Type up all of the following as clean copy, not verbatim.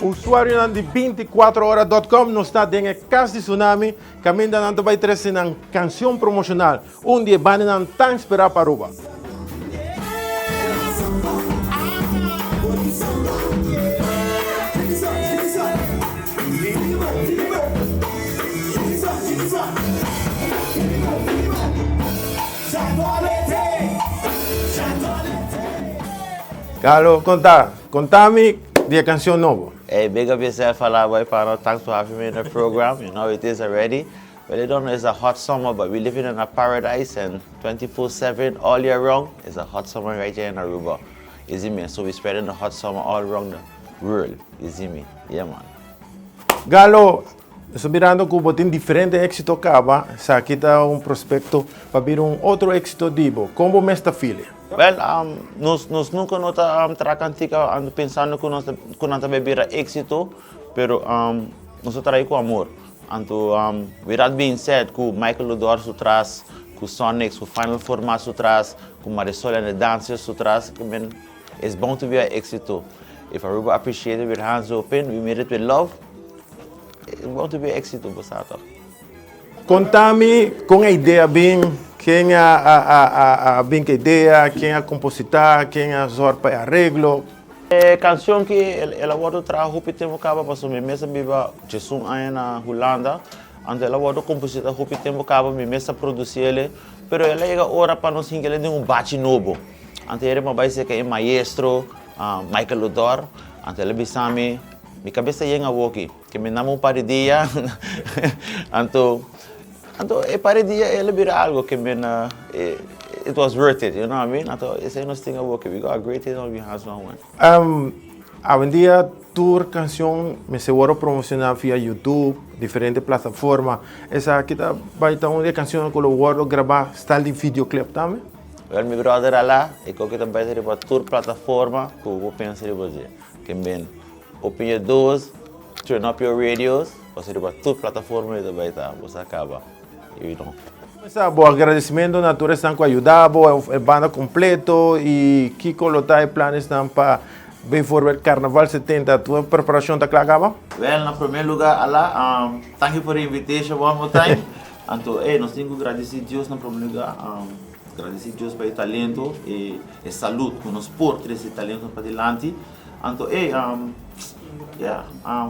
usuário de 24horas.com não está dentro da casa de Tsunami, caminho não vai trazer uma canção promocional, onde vai não tão esperar para Aruba. Galo, contame de canção nova. Hey, big up yourself, boy, partner. Thanks for having me in the program. You know it is already. Well, you don't know it's a hot summer, but we're living in a paradise and 24/7 all year round. It's a hot summer right here in Aruba. You see me? So we're spreading the hot summer all around the world. You see me? Yeah, man. Galo, estou mirando que você tem diferente êxito acaba, aqui está prospecto para vir outro êxito divo. Como me está filha? Well, nós nunca tracantica pensando que nós também beber êxito, pero nós trabalhamos com amor. Então, with that being said, com Michael Ludor su traz, com Sonics, com Final Format su traz, com Marisol and the Dancers su traz, it's bound to be an êxito. If Aruba appreciate it with hands open, we made it with love, it's bound to be an êxito, Bosato. Contame com a ideia bem. Quem a ideia, quem a compositar, quem a zorpa e arreglo. Canção que ela pode trazer o tempo acaba para sua mesa viva Jesus aí na Holanda, então ela pode compositar o tempo acaba minha mesa produzir ele, pero ela chega hora para nós que ele tem bate novo. Então ele vai ser que é maestro Michael Ludor, então ele bisame minha cabeça chega aqui, que me namo para dia, então para dia ele vira algo que it was worth it, you know what I mean? Então esse é nosso thing about we got a great thing on behalf of one. Hoje em dia, tour canção me seguro promocionar via YouTube, diferentes plataformas. Essa aqui vai estar uma canção que eu vou gravar, está de videoclip também? Well, meu brother lá, eu que também vai para tour plataforma, que eu penso em fazer. Que bem, open your doors, turn up your radios, você vai para tour plataforma e também tá, você acaba. Bom agradecimento na tour estão com ajudar, a banda completo e Kiko Lotai planos estão para bem forward Carnaval 70. Tua preparação está clara? Well, na primeiro lugar, Allah, thank you for the invitation one more time. Então, nós temos que agradecer a Deus na primeiro lugar, agradecer a Deus pelo talento e saúde que nos porta esse talento para adiante. Então,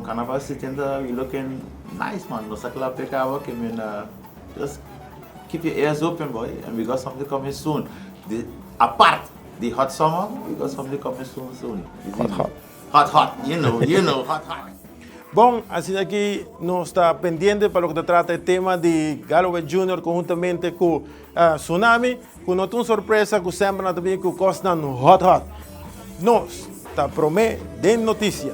Carnaval 70, we looking nice, man. Nós aqui lá pecava que just keep your ears open, boy, and we got something coming soon. Apart the hot summer, we got something coming soon. Hot. You know, hot. Bom, assim aqui nós está pendente para o que trata o tema de Galloway Jr. conjuntamente com Tsunami, com uma surpresa que sempre também com Costa no Hot. Nós está prometendo notícia.